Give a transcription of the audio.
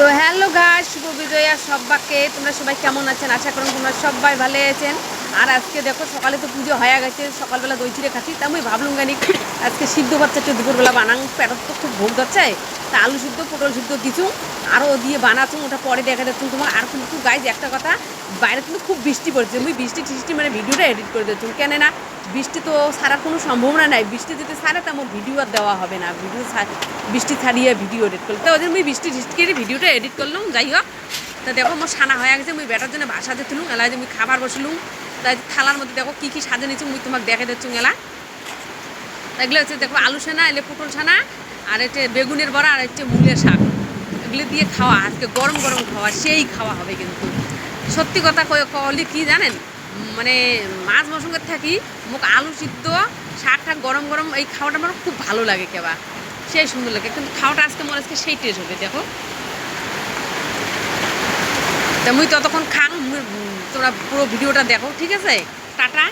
তো hello guys, শুভ বিজয়া সবাইকে। তোমরা সবাই কেমন আছেন? আশা করুন তোমরা সবাই ভালো আছেন। আর আজকে দেখো সকালে তো পুজো হয়ে গেছে, সকালবেলা দই চিড়ে খাচ্ছি। তা আমি ভাবলুম গানি আজকে সিদ্ধ বাচ্চা দুপুরবেলা বানাং, পেটত তো খুব ভোগ যাচ্ছে। তা আলু সিদ্ধ পটল সিদ্ধ কিছু আরও দিয়ে বানাচ্ছুম, ওটা পরে দেখা যাচ্ছে তোমার। আর কিন্তু গাইজ একটা কথা, বাইরে কিন্তু খুব বৃষ্টি পড়ছে। আমি বৃষ্টি টিষ্টি মানে ভিডিওটা এডিট করে দিচ্ছি, কেন না বৃষ্টি তো ছাড়ার কোনো সম্ভাবনা নাই। বৃষ্টি যদি ছাড়ে তো আমার ভিডিও আর দেওয়া হবে না। বৃষ্টি ছাড়িয়ে ভিডিও এডিট করলে তো ওদের আমি বৃষ্টি টিষ্টি করে ভিডিওটা এডিট করলাম। যাই হোক, তা দেখো মোর সানা হয়ে গেছে। মুই বেটার জন্য বাসাতে তুলুম, এলা যে মুই খাবার বসলুম। তাই থালার মধ্যে দেখো কী কী সাজে নিচ্ছি, মুই তোমাকে দেখে দিচ্ছুম। এলা এগুলো হচ্ছে দেখো আলু সানা, এলে পটল সানা, আর একটা বেগুনের বড়া, আর একটা মূলের শাক। এগুলো দিয়ে খাওয়া আজকে গরম গরম খাওয়া, সেই খাওয়া হবে। কিন্তু সত্যি কথা কলে কি জানেন, মানে মাছ মশঙ্গের থাকি মোক আলু সিদ্ধ শাক ঠাক গরম গরম এই খাওয়াটা আমার খুব ভালো লাগে। কেবা সেই সুন্দর লাগে, কিন্তু খাওয়াটা আজকে আমার আজকে সেই টেস্ট হবে। দেখো তা মুই ততক্ষণ খাং, তোমরা পুরো ভিডিওটা দেখো, ঠিক আছে? টাটা।